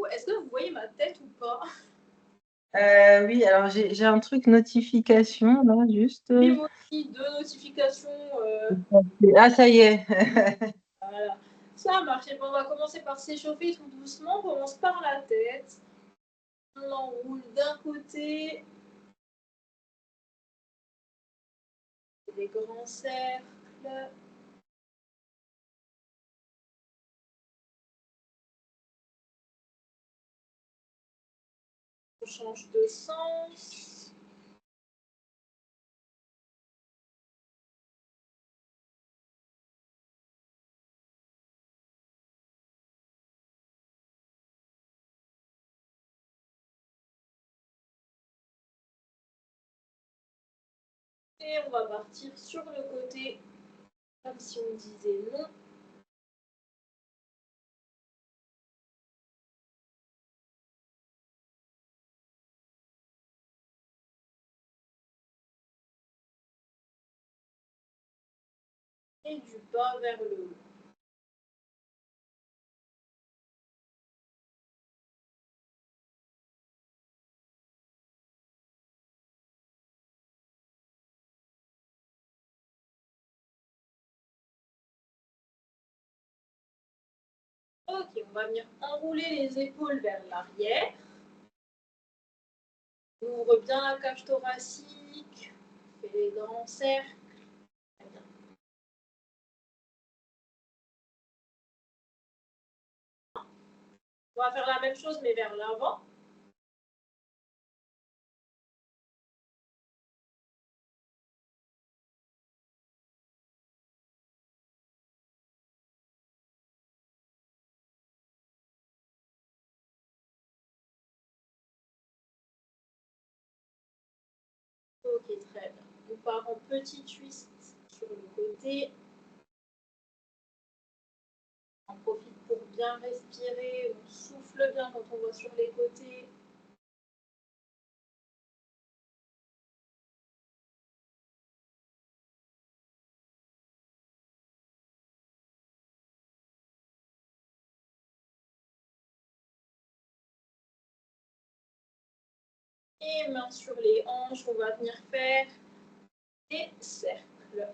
coup, est-ce que vous voyez ma tête ou pas? Oui, alors j'ai un truc notification là, juste. Oui, moi aussi, 2 notifications. Ah, ça y est. Voilà. Ça marche. Et ben, on va commencer par s'échauffer tout doucement. On commence par la tête. On l'enroule d'un côté. Des grands cercles. On change de sens. Et on va partir sur le côté, comme si on disait non. Et du bas vers le haut. Ok, on va venir enrouler les épaules vers l'arrière. On ouvre bien la cage thoracique. On fait les grands cercles. Très bien. On va faire la même chose mais vers l'avant. Ok, très bien. On part en petit twist sur le côté. On profite pour bien respirer. On souffle bien quand on va sur les côtés. Et main sur les hanches, on va venir faire des cercles.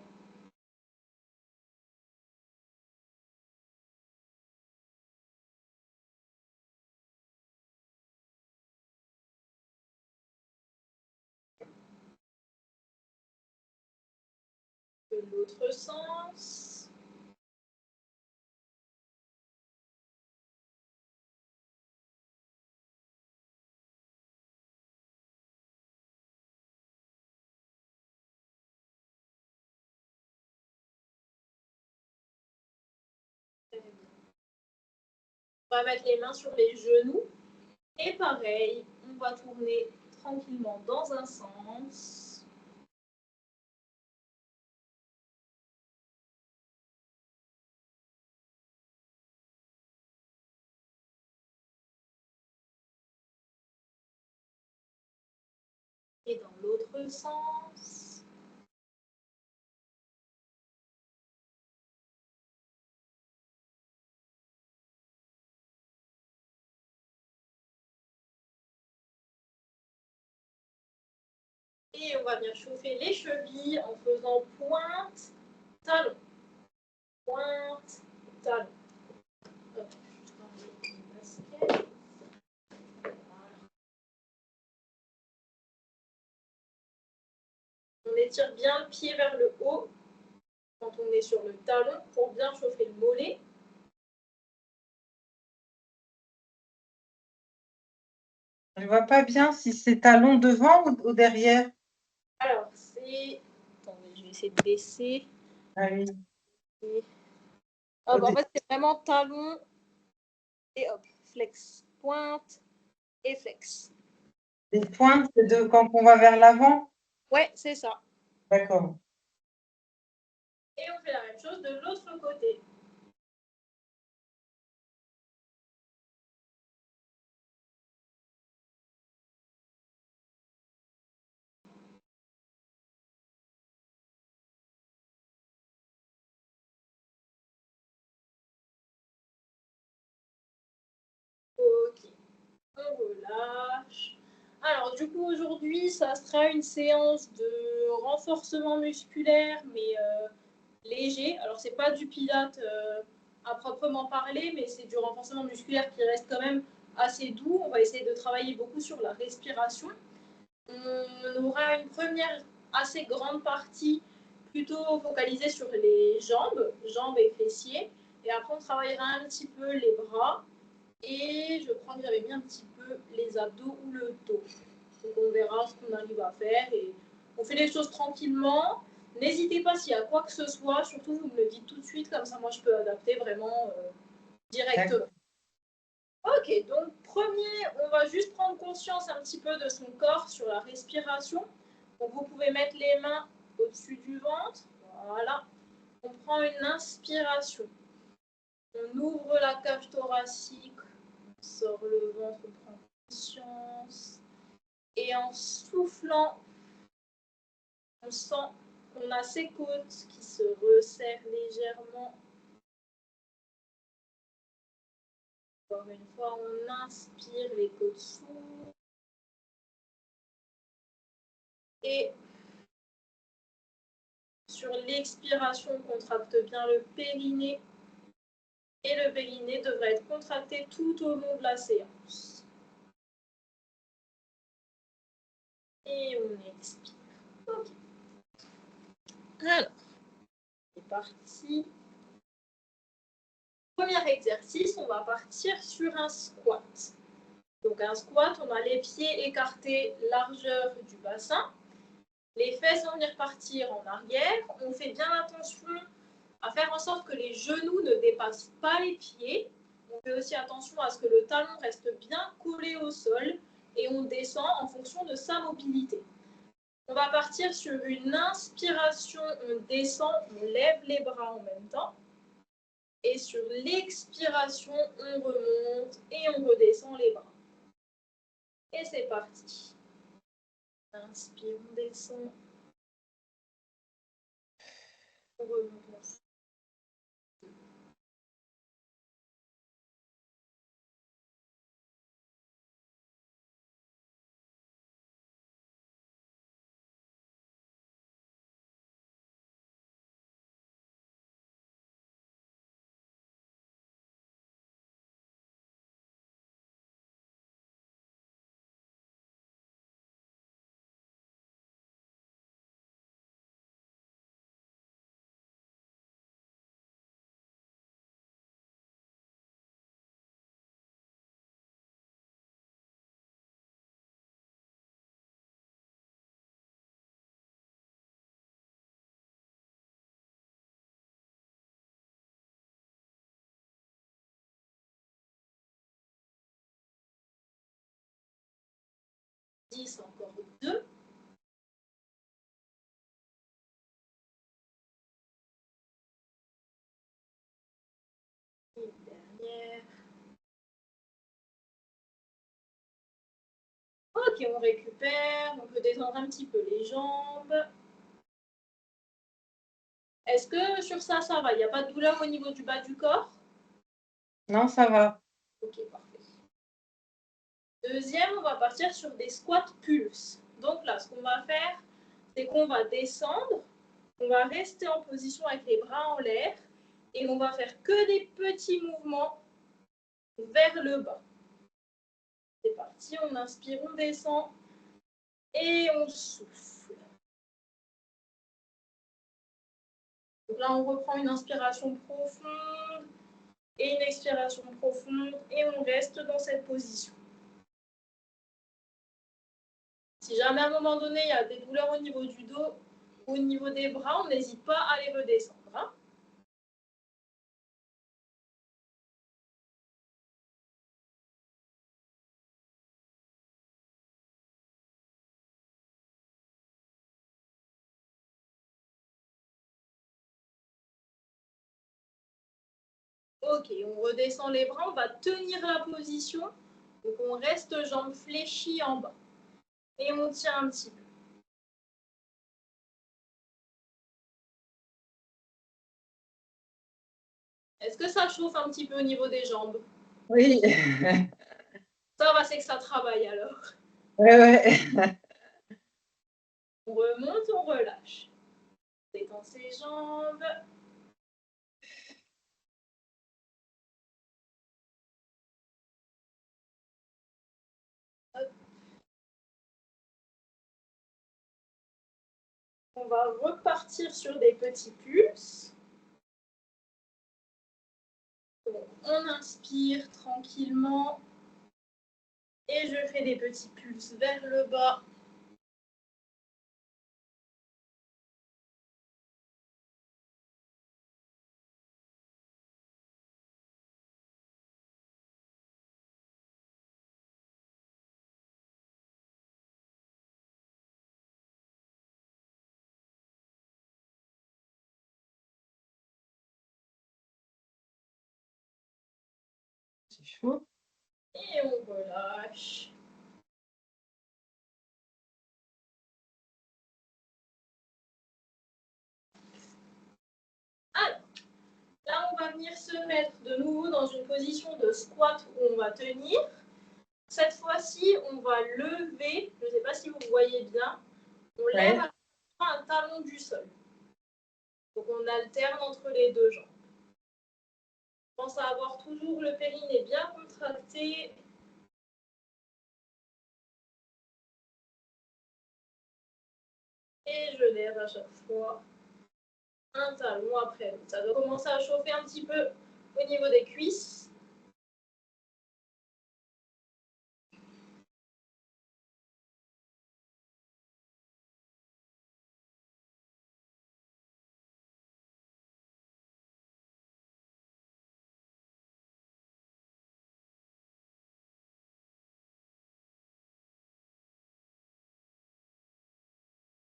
De l'autre sens. On va mettre les mains sur les genoux. Et pareil, on va tourner tranquillement dans un sens. Et dans l'autre sens. Et on va bien chauffer les chevilles en faisant pointe, talon. Pointe, talon. Hop, juste enlever le basket. On étire bien le pied vers le haut quand on est sur le talon pour bien chauffer le mollet. Je ne vois pas bien si c'est talon devant ou derrière. Alors, c'est... Attendez, je vais essayer de baisser. Ah oui. Et... Hop, en fait, c'est vraiment talon et hop, flex. Pointe et flex. Les pointes, c'est de quand on va vers l'avant? Ouais, c'est ça. D'accord. Et on fait la même chose de l'autre côté. Ok. relâche. Alors, du coup, aujourd'hui, ça sera une séance de renforcement musculaire, mais léger. Alors, c'est pas du pilate à proprement parler, mais c'est du renforcement musculaire qui reste quand même assez doux. On va essayer de travailler beaucoup sur la respiration. On aura une première assez grande partie plutôt focalisée sur les jambes et fessiers. Et après, on travaillera un petit peu les bras. Et je crois que j'avais mis un petit peu les abdos ou le dos. Donc on verra ce qu'on arrive à faire. Et on fait les choses tranquillement. N'hésitez pas s'il y a quoi que ce soit. Surtout, vous me le dites tout de suite. Comme ça, moi, je peux adapter vraiment directement. Ok, donc premier, on va juste prendre conscience un petit peu de son corps sur la respiration. Donc vous pouvez mettre les mains au-dessus du ventre. Voilà. On prend une inspiration. On ouvre la cage thoracique. On sort le ventre, on prend conscience. Et en soufflant, on sent qu'on a ses côtes qui se resserrent légèrement. Encore une fois, on inspire, les côtes s'ouvrent. Et sur l'expiration, on contracte bien le périnée. Et le périnée devrait être contracté tout au long de la séance. Et on expire. Ok. Alors, c'est parti. Premier exercice, on va partir sur un squat. Donc un squat, on a les pieds écartés, largeur du bassin. Les fesses vont venir partir en arrière. On fait bien attention à faire en sorte que les genoux ne dépassent pas les pieds. On fait aussi attention à ce que le talon reste bien collé au sol et on descend en fonction de sa mobilité. On va partir sur une inspiration, on descend, on lève les bras en même temps. Et sur l'expiration, on remonte et on redescend les bras. Et c'est parti. Inspire, on descend. On remonte. Encore 2. Une dernière. Ok, on récupère. On peut détendre un petit peu les jambes. Est-ce que sur ça, ça va? Il n'y a pas de douleur au niveau du bas du corps? Non, ça va. Ok, parfait. Deuxième, on va partir sur des squats pulse. Donc là, ce qu'on va faire, c'est qu'on va descendre, on va rester en position avec les bras en l'air et on va faire que des petits mouvements vers le bas. C'est parti, on inspire, on descend et on souffle. Donc là, on reprend une inspiration profonde et une expiration profonde et on reste dans cette position. Si jamais à un moment donné, il y a des douleurs au niveau du dos ou au niveau des bras, on n'hésite pas à les redescendre. Hein. Ok, on redescend les bras, on va tenir la position. Donc on reste jambes fléchies en bas. Et on tient un petit peu. Est-ce que ça chauffe un petit peu au niveau des jambes? Oui. Ça va, c'est que ça travaille alors. Ouais. On remonte, on relâche. Détend ses jambes. Hop. On va repartir sur des petits pulses. Donc, on inspire tranquillement. Et je fais des petits pulses vers le bas. C'est chaud. Et on relâche. Alors, là, on va venir se mettre de nouveau dans une position de squat où on va tenir. Cette fois-ci, on va lever, je ne sais pas si vous voyez bien, on lève un talon du sol. Donc on alterne entre les deux jambes. Pense à avoir toujours le périnée bien contracté. Et je lève à chaque fois un talon après l'autre. Ça doit commencer à chauffer un petit peu au niveau des cuisses.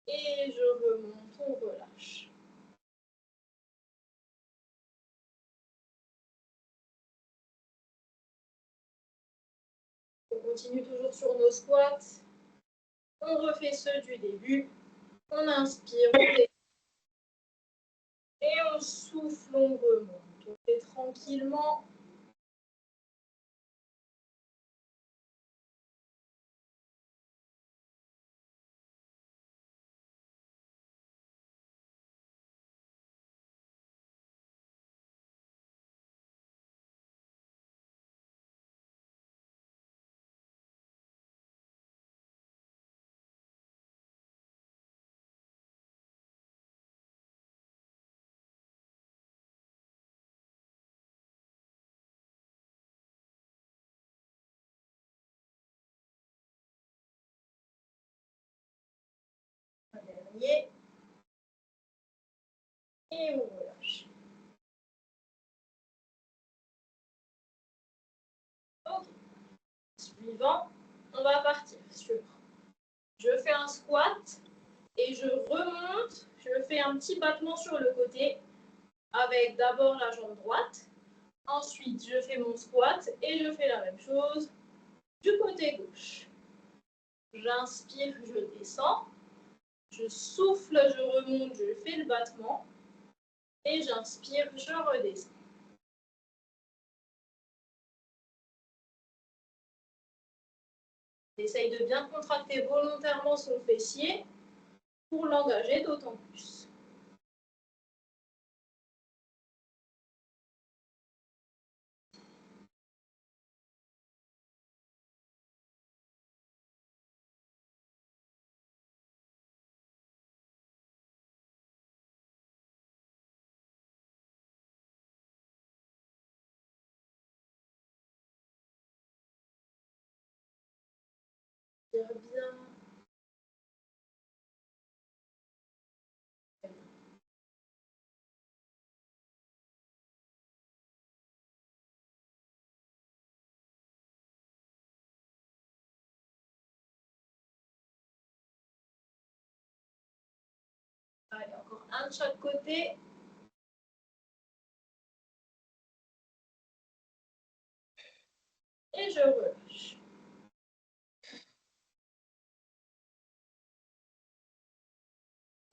Et je remonte, on relâche. On continue toujours sur nos squats. On refait ceux du début. On inspire, on descend. Et on souffle, on remonte. On fait tranquillement. Un dernier. Et on relâche. Ok. Suivant, on va partir sur. Je fais un squat et je remonte. Je fais un petit battement sur le côté avec d'abord la jambe droite. Ensuite, je fais mon squat et je fais la même chose du côté gauche. J'inspire, je descends. Je souffle, je remonte, je fais le battement. Et j'inspire, je redescends. Essaye de bien contracter volontairement son fessier pour l'engager d'autant plus. Bien. Allez, encore un de chaque côté. Et je relâche.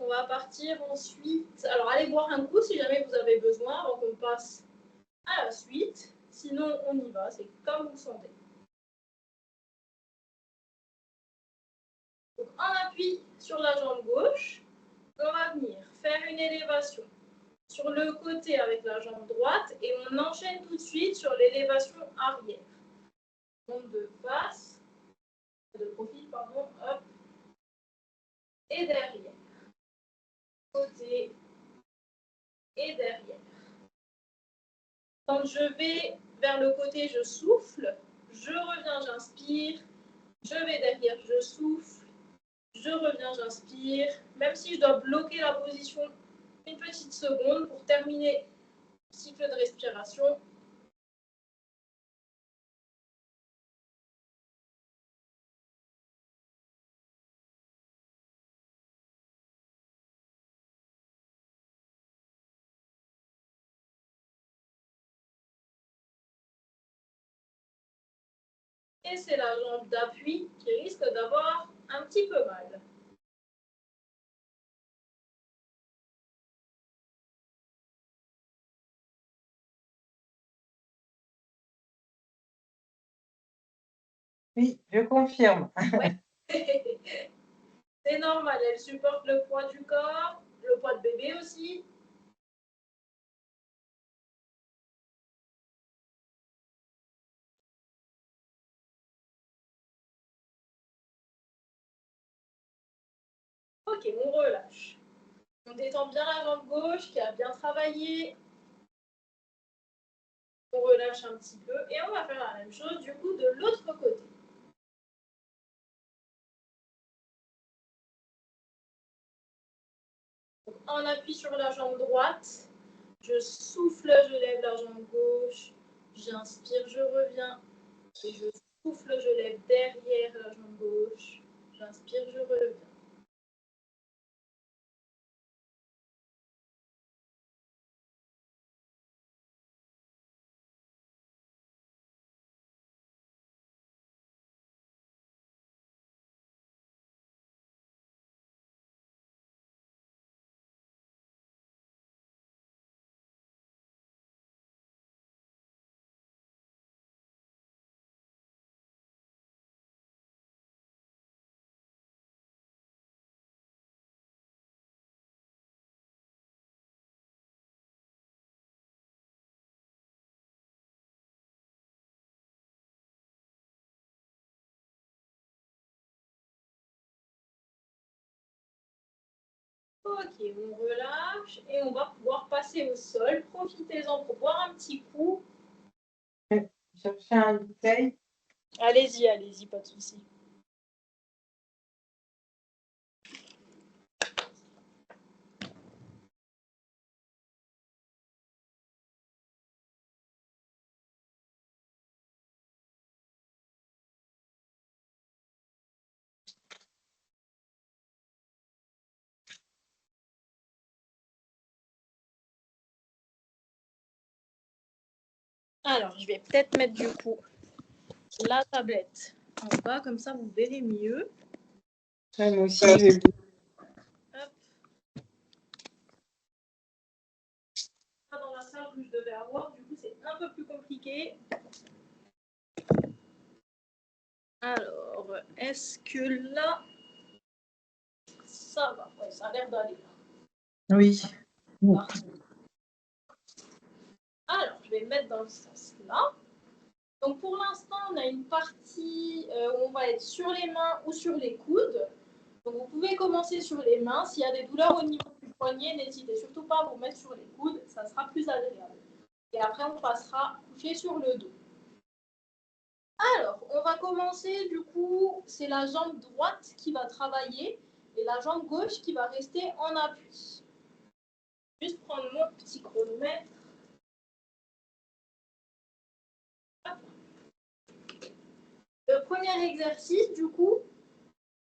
On va partir ensuite. Alors, allez boire un coup si jamais vous avez besoin avant qu'on passe à la suite. Sinon, on y va. C'est comme vous sentez. en appui sur la jambe gauche, on va venir faire une élévation sur le côté avec la jambe droite et on enchaîne tout de suite sur l'élévation arrière. Donc de face, de profil, pardon, hop, et derrière. Côté et derrière. Quand je vais vers le côté, je souffle, je reviens, j'inspire, je vais derrière, je souffle, je reviens, j'inspire. Même si je dois bloquer la position une petite seconde pour terminer le cycle de respiration. Et c'est la jambe d'appui qui risque d'avoir un petit peu mal. Oui, je confirme. Ouais. C'est normal, elle supporte le poids du corps, le poids de bébé aussi. Ok, on relâche. On détend bien la jambe gauche qui a bien travaillé. On relâche un petit peu et on va faire la même chose du coup de l'autre côté. Donc, on appuie sur la jambe droite. Je souffle, je lève la jambe gauche. J'inspire, je reviens. Et je souffle, je lève derrière la jambe gauche. J'inspire, je reviens. Ok, on relâche et on va pouvoir passer au sol. Profitez-en pour boire un petit coup. Chercher un bouteille. Allez-y, allez-y, pas de souci. Alors, je vais peut-être mettre du coup la tablette en bas, comme ça vous verrez mieux. Ouais, moi aussi, je vais. Hop. Dans la salle où je devais avoir, du coup c'est un peu plus compliqué. Alors, est-ce que là, ça va? Ouais, ça a l'air d'aller. Oui. Alors, je vais le mettre dans le sens là. Donc pour l'instant, on a une partie où on va être sur les mains ou sur les coudes. Donc vous pouvez commencer sur les mains. S'il y a des douleurs au niveau du poignet, n'hésitez surtout pas à vous mettre sur les coudes, ça sera plus agréable. Et après, on passera coucher sur le dos. Alors, on va commencer du coup, c'est la jambe droite qui va travailler et la jambe gauche qui va rester en appui. Juste prendre mon petit chronomètre. Le premier exercice, du coup,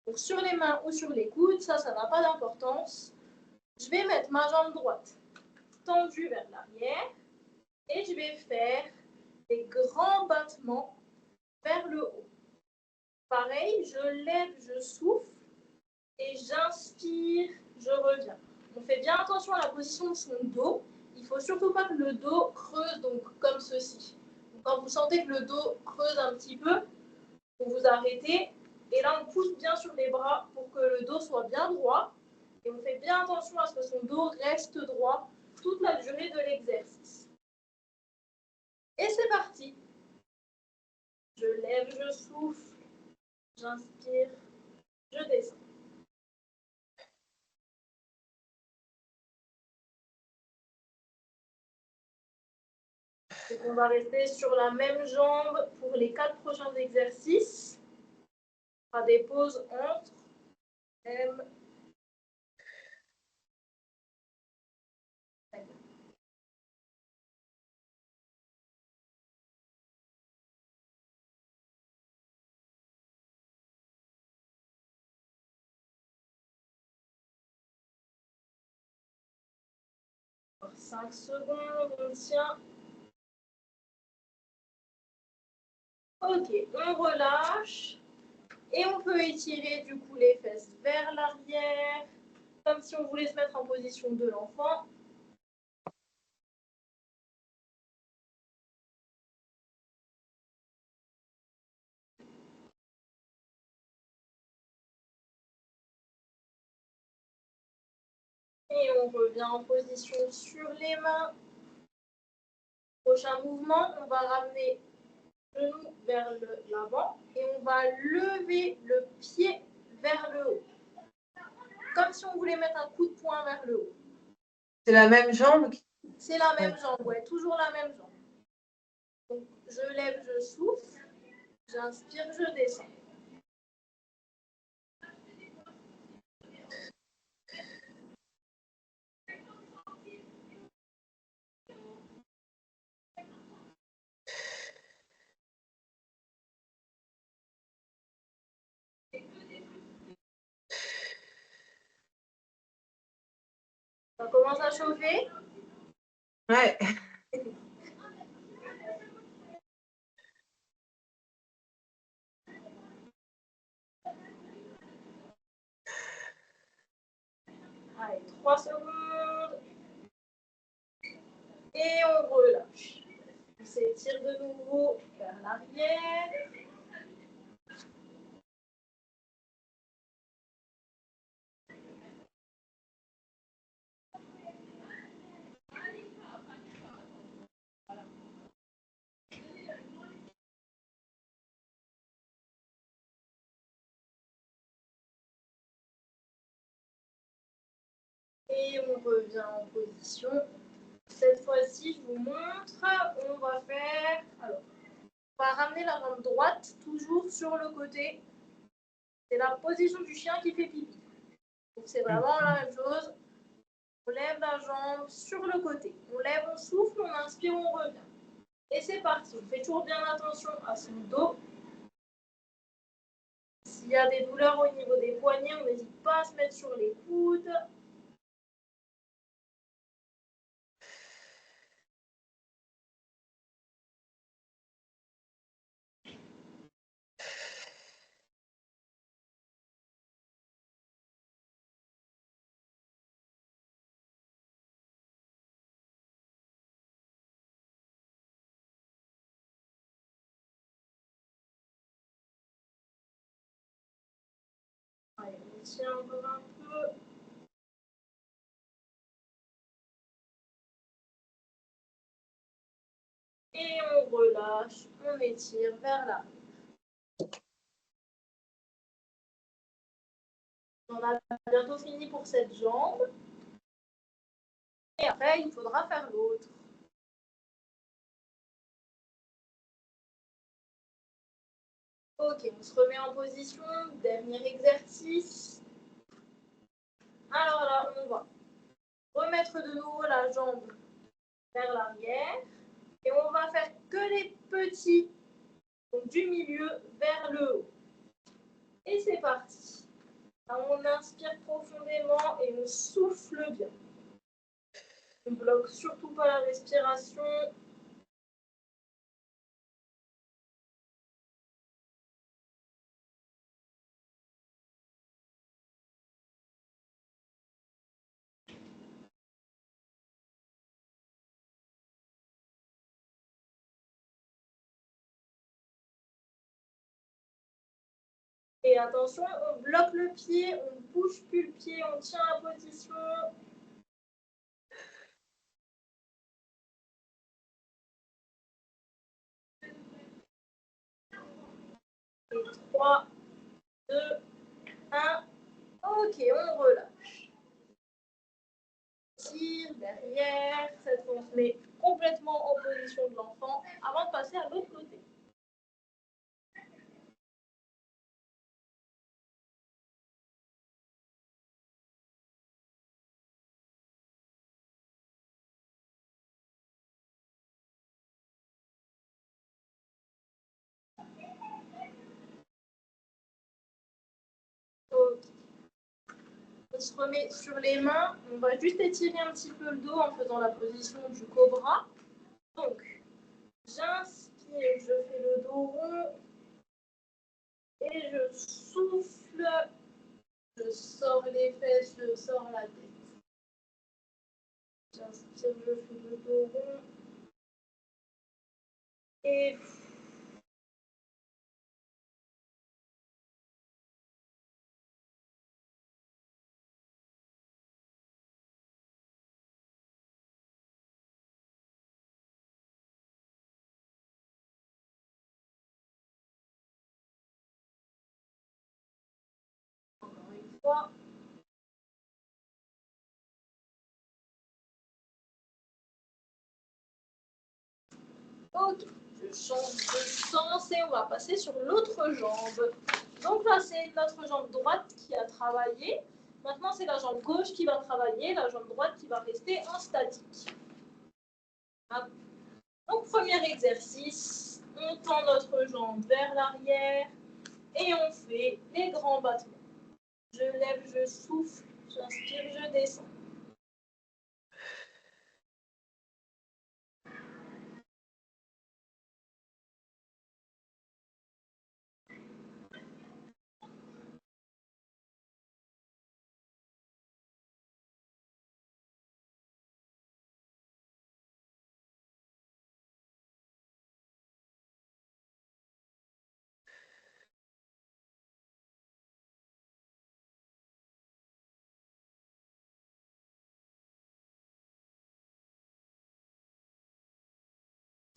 donc sur les mains ou sur les coudes, ça n'a pas d'importance. Je vais mettre ma jambe droite tendue vers l'arrière et je vais faire des grands battements vers le haut. Pareil, je lève, je souffle et j'inspire, je reviens. On fait bien attention à la position de son dos. Il ne faut surtout pas que le dos creuse, donc comme ceci. Donc, quand vous sentez que le dos creuse un petit peu, vous vous arrêtez Et là, on pousse bien sur les bras pour que le dos soit bien droit. Et on fait bien attention à ce que son dos reste droit toute la durée de l'exercice. Et c'est parti. Je lève, je souffle, j'inspire, je descends. Donc on va rester sur la même jambe pour les 4 prochains exercices. On fera des pauses entre. M. Encore 5 secondes, on tient. Ok, on relâche. Et on peut étirer du coup les fesses vers l'arrière, comme si on voulait se mettre en position de l'enfant. Et on revient en position sur les mains. Prochain mouvement, on va ramener le genou vers l'avant et on va lever le pied vers le haut. Comme si on voulait mettre un coup de poing vers le haut. C'est la même jambe? C'est la même jambe, ouais, toujours la même jambe. Donc, je lève, je souffle, j'inspire, je descends. Ça commence à chauffer. Ouais. Allez, 3 secondes. Et on relâche. On s'étire de nouveau vers l'arrière. Et on revient en position. Cette fois-ci, je vous montre. On va faire. Alors, on va ramener la jambe droite toujours sur le côté. C'est la position du chien qui fait pipi. Donc, c'est vraiment la même chose. On lève la jambe sur le côté. On lève, on souffle, on inspire, on revient. Et c'est parti. On fait toujours bien attention à son dos. S'il y a des douleurs au niveau des poignets, on n'hésite pas à se mettre sur les coudes. Allez, on tient encore un peu. Et on relâche, on étire vers l'arrière. On a bientôt fini pour cette jambe. Et après, il faudra faire l'autre. Ok, on se remet en position. Dernier exercice. Alors là, on va remettre de nouveau la jambe vers l'arrière. Et on va faire que les petits, donc du milieu vers le haut. Et c'est parti. Alors, on inspire profondément et on souffle bien. On ne bloque surtout pas la respiration. Et attention, on bloque le pied, on ne bouge plus le pied, on tient la position. Et 3, 2, 1. Ok, on relâche. Tire derrière. Cette fois, on se met complètement en position de l'enfant avant de passer à l'autre côté. Ok. On se remet sur les mains. On va juste étirer un petit peu le dos en faisant la position du cobra. Donc, j'inspire, je fais le dos rond et je souffle. Je sors les fesses, je sors la tête. J'inspire, je fais le dos rond. Et encore une fois. Ok, je change de sens et on va passer sur l'autre jambe. Donc là, c'est notre jambe droite qui a travaillé. Maintenant, c'est la jambe gauche qui va travailler, la jambe droite qui va rester en statique. Donc, premier exercice, on tend notre jambe vers l'arrière et on fait les grands battements. Je lève, je souffle, j'inspire, je descends.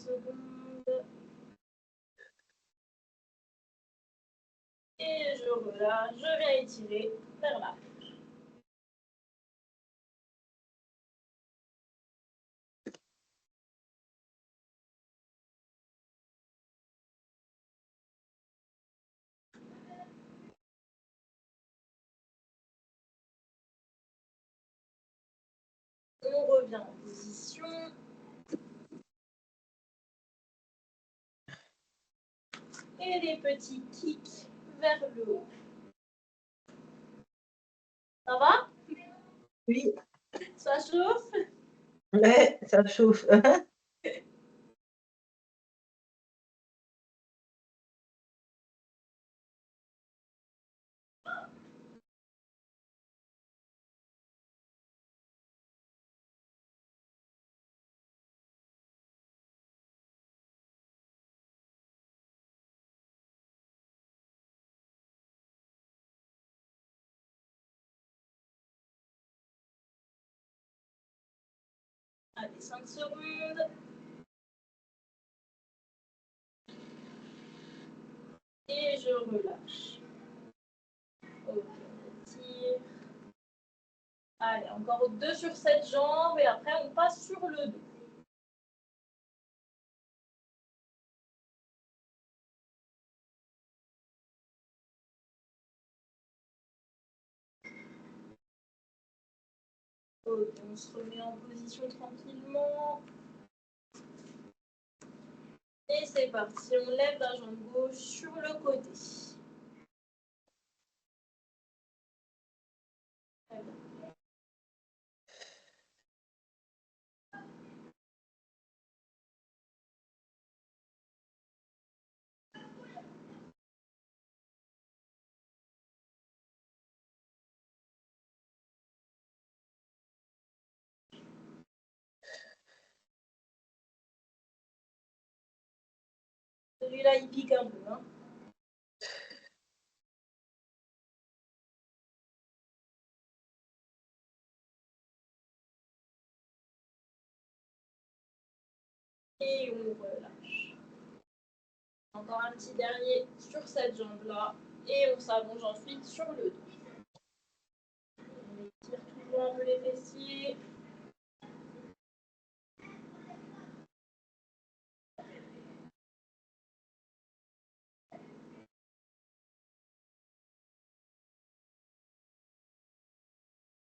Seconde. Et je relâche, je viens étirer vers là. On revient en position. Et les petits kicks vers le haut. Ça va? Oui. Ça chauffe? Ouais, ça chauffe. Allez, 5 secondes. Et je relâche. Ok, on étire. Allez, encore 2 sur cette jambe et après on passe sur le dos. Ok, on se remet en position tranquillement. Et c'est parti, on lève la jambe gauche sur le côté. Très bien. Celui-là, il pique un peu. Hein. Et on relâche. Encore un petit dernier sur cette jambe-là. Et on s'allonge ensuite sur le dos. On étire toujours un peu les fessiers.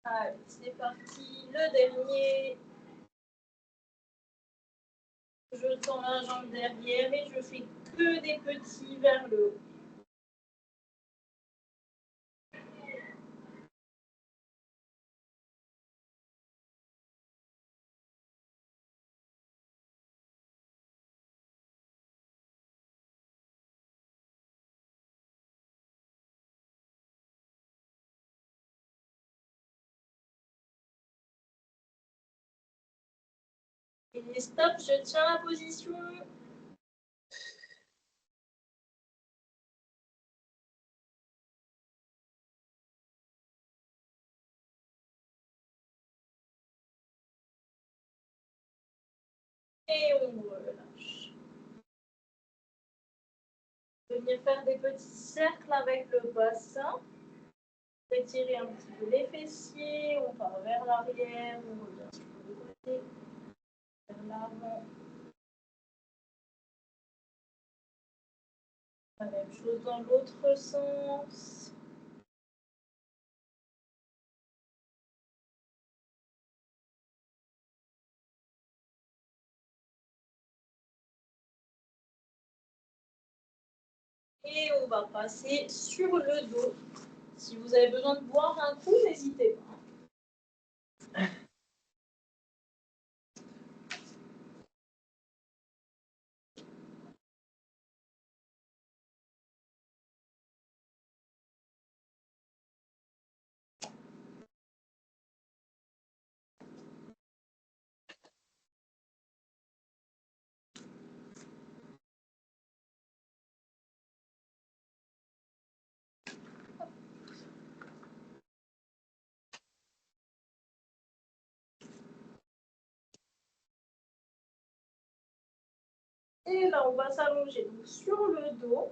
Allez, c'est parti. Le dernier. Je tends la jambe derrière et je fais que des petits vers le haut. Et stop, je tiens la position. Et on relâche. Venir faire des petits cercles avec le bassin. Étirer un petit peu les fessiers. On part vers l'arrière. On revient sur le côté. Vers l'avant. La même chose dans l'autre sens. Et on va passer sur le dos. Si vous avez besoin de boire un coup, n'hésitez pas. Et là, on va s'allonger sur le dos.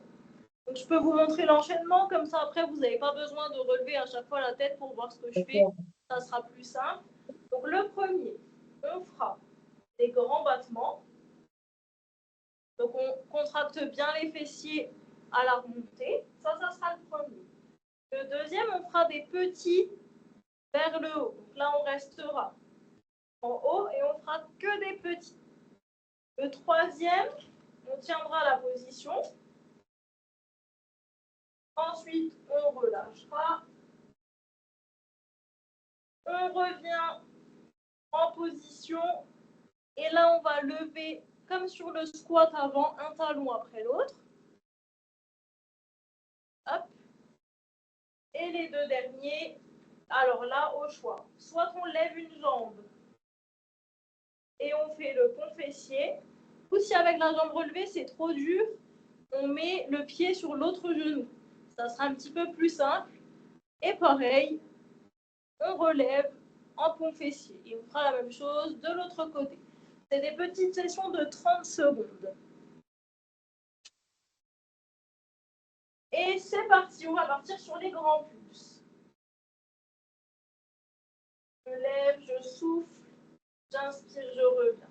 Donc, je peux vous montrer l'enchaînement, comme ça après vous n'avez pas besoin de relever à chaque fois la tête pour voir ce que je fais. Ça sera plus simple. Donc le premier, on fera des grands battements. Donc on contracte bien les fessiers à la remontée. Ça sera le premier. Le deuxième, on fera des petits vers le haut. Donc là, on restera en haut et on fera que des petits. Le troisième, on tiendra la position. Ensuite, on relâchera. On revient en position. Et là, on va lever, comme sur le squat avant, un talon après l'autre. Hop. Et les deux derniers, alors là, au choix. Soit on lève une jambe et on fait le pont fessier. Ou si avec la jambe relevée, c'est trop dur, on met le pied sur l'autre genou. Ça sera un petit peu plus simple. Et pareil, on relève en pont fessier. Et on fera la même chose de l'autre côté. C'est des petites sessions de 30 secondes. Et c'est parti, on va partir sur les grands pulses. Je lève, je souffle, j'inspire, je reviens.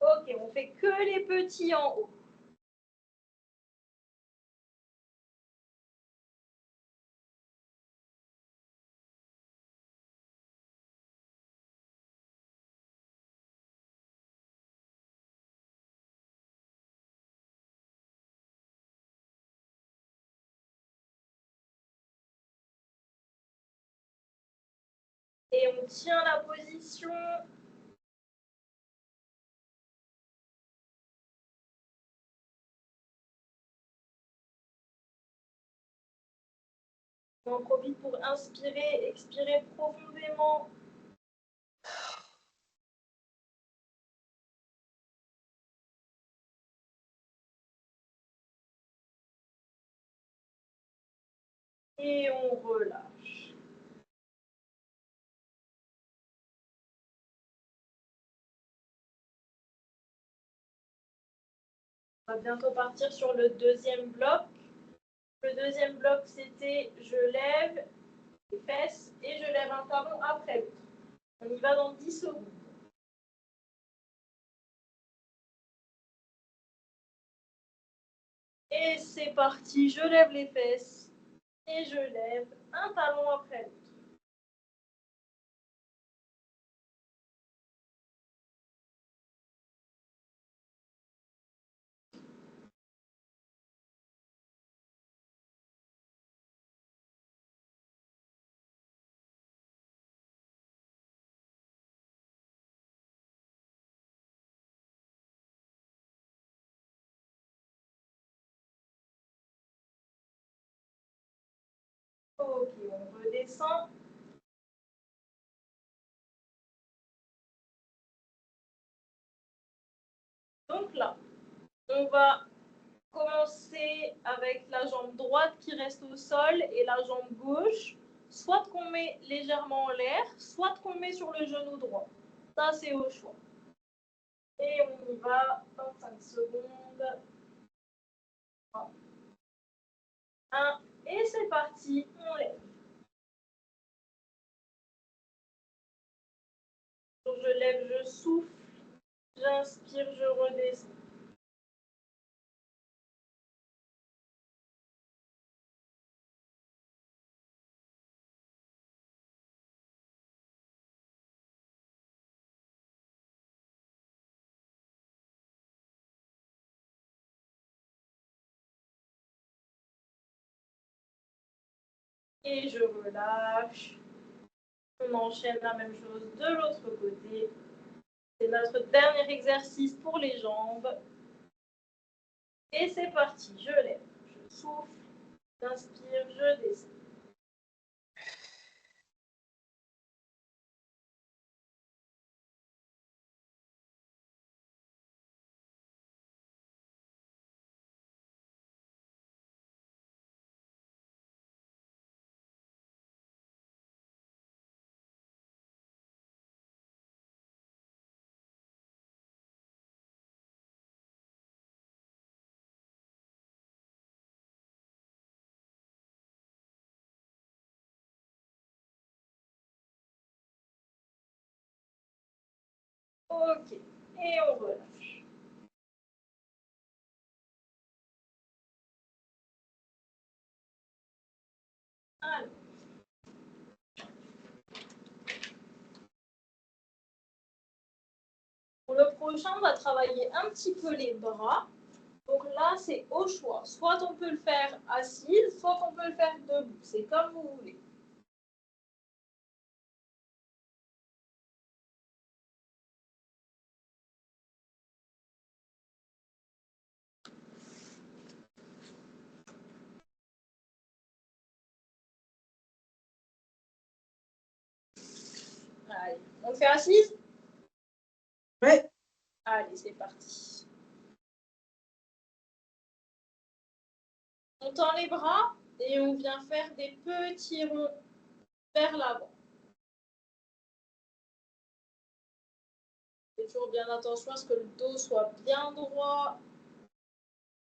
Ok, on fait que les petits en haut. Et on tient la position. On en profite pour inspirer, expirer profondément. Et on relâche. On va bientôt partir sur le deuxième bloc. Le deuxième bloc, c'était je lève les fesses et je lève un talon après l'autre. On y va dans 10 secondes. Et c'est parti, je lève les fesses et je lève un talon après l'autre. Ok, on redescend. Donc là, on va commencer avec la jambe droite qui reste au sol et la jambe gauche, soit qu'on met légèrement en l'air, soit qu'on met sur le genou droit. Ça, c'est au choix. Et on y va dans 5 secondes. 1, et c'est parti, on lève. Je lève, je souffle, j'inspire, je redescends. Et je relâche. On enchaîne la même chose de l'autre côté. C'est notre dernier exercice pour les jambes. Et c'est parti, je lève, je souffle, j'inspire, je descends. Ok, et on relâche. Alors. Pour le prochain, on va travailler un petit peu les bras. Donc là, c'est au choix. Soit on peut le faire assis, soit on peut le faire debout. C'est comme vous voulez. Allez, on le fait assise? Oui. Allez, c'est parti. On tend les bras et on vient faire des petits ronds vers l'avant. Faites toujours bien attention à ce que le dos soit bien droit.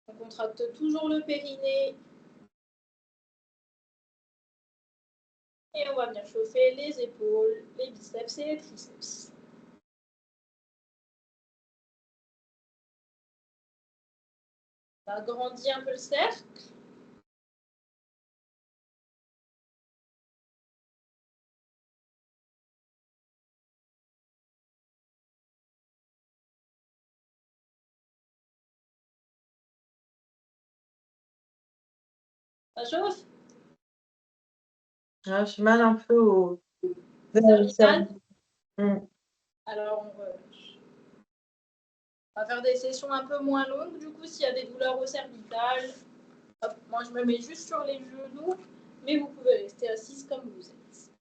On contracte toujours le périnée. Et on va venir chauffer les épaules, les biceps et les triceps. On agrandit un peu le cercle. Ça chauffe? Ah, j'ai mal un peu au cervical. Alors, on relâche. On va faire des sessions un peu moins longues. Du coup, s'il y a des douleurs au cervical, hop, moi je me mets juste sur les genoux mais vous pouvez rester assise comme vous êtes.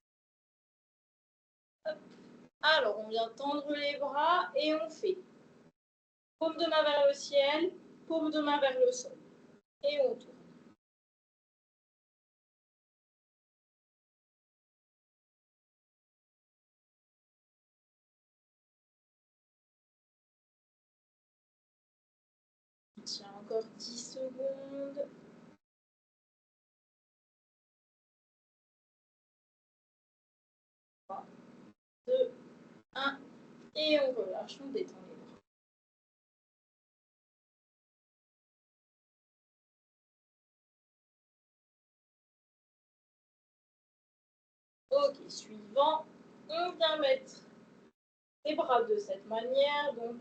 Hop. Alors, on vient tendre les bras et on fait paume de main vers le ciel, paume de main vers le sol. Et on tourne. On tient encore 10 secondes. 3, 2, 1. Et on relâche, on détend les bras. Ok, suivant. On vient mettre les bras de cette manière. Donc,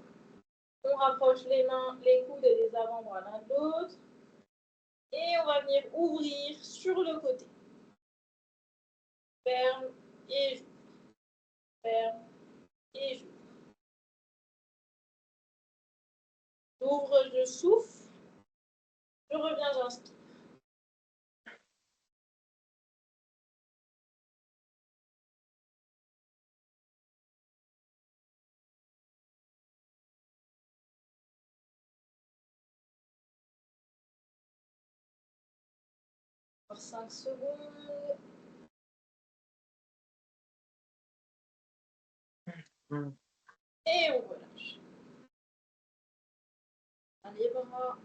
on rapproche les mains, les coudes et les avant-bras l'un de l'autre. Et on va venir ouvrir sur le côté. Ferme et j'ouvre. Ferme et j'ouvre. J'ouvre, je souffle. Je reviens, j'inspire. Encore 5 secondes. Et on relâche. Les bras.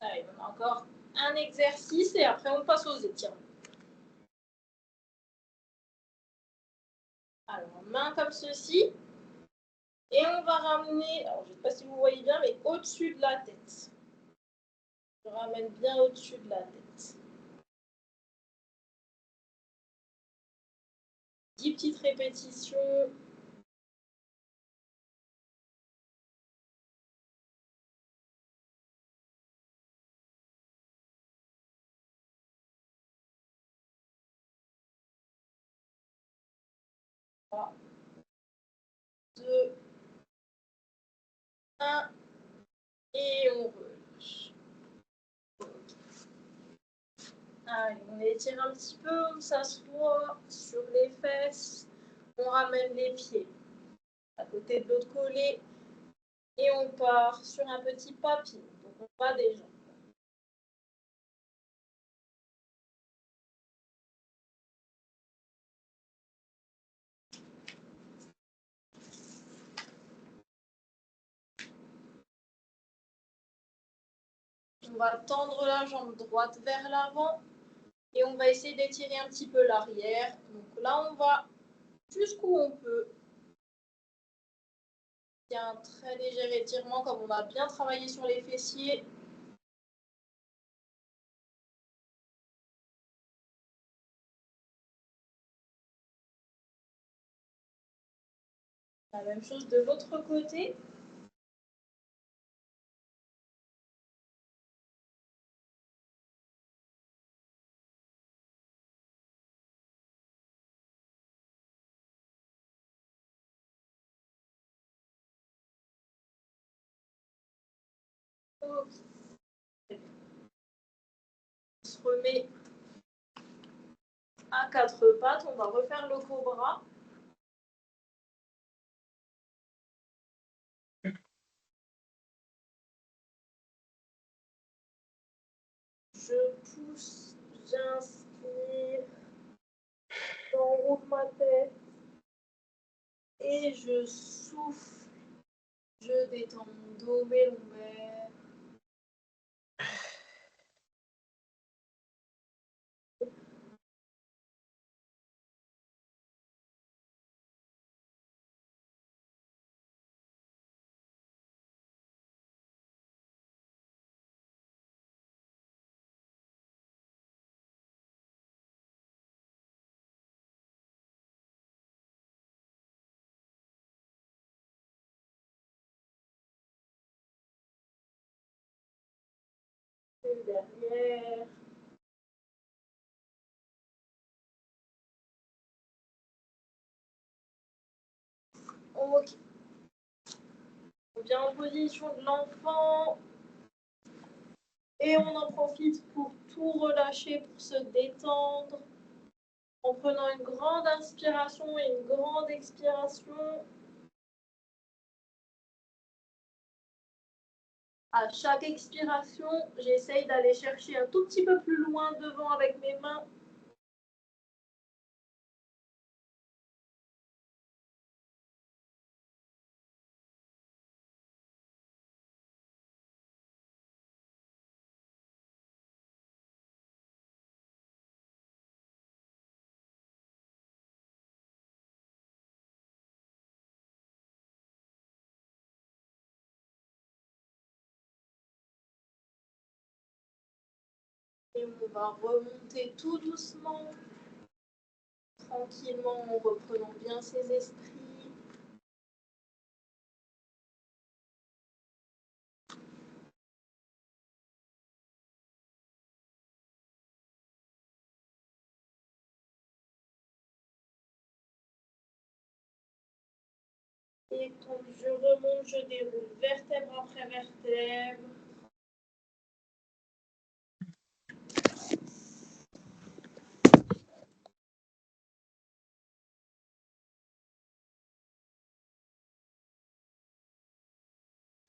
Allez, on a encore un exercice et après on passe aux étirements. Alors, main comme ceci. Et on va ramener, alors je ne sais pas si vous voyez bien, mais au-dessus de la tête. Je ramène bien au-dessus de la tête. 10 petites répétitions. Trois, 2, 1. Et on relâche. Allez, on étire un petit peu, on s'assoit sur les fesses. On ramène les pieds à côté de l'autre collé. Et on part sur un petit papier. Donc on va déjà. On va tendre la jambe droite vers l'avant et on va essayer d'étirer un petit peu l'arrière. Donc là, on va jusqu'où on peut. Il y a un très léger étirement comme on a bien travaillé sur les fessiers. La même chose de l'autre côté. Ok. On se remet à quatre pattes. On va refaire le cobra. Je pousse, j'inspire, j'enroule ma tête et je souffle. Je détends mon dos, mes lombaires. Derrière. Ok. On vient en position de l'enfant. Et on en profite pour tout relâcher, pour se détendre, en prenant une grande inspiration et une grande expiration. À chaque expiration, j'essaye d'aller chercher un tout petit peu plus loin devant avec mes mains. Et on va remonter tout doucement, tranquillement, en reprenant bien ses esprits. Et quand je remonte, je déroule vertèbre après vertèbre.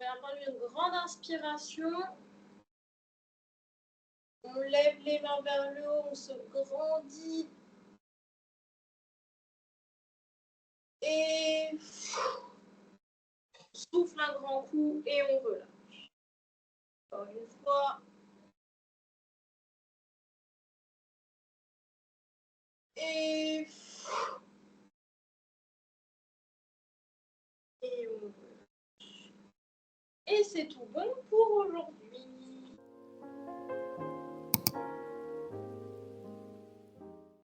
On va prendre une grande inspiration. On lève les mains vers le haut, on se grandit. Et souffle un grand coup et on relâche. Encore une fois. Et on relâche. Et c'est tout bon pour aujourd'hui.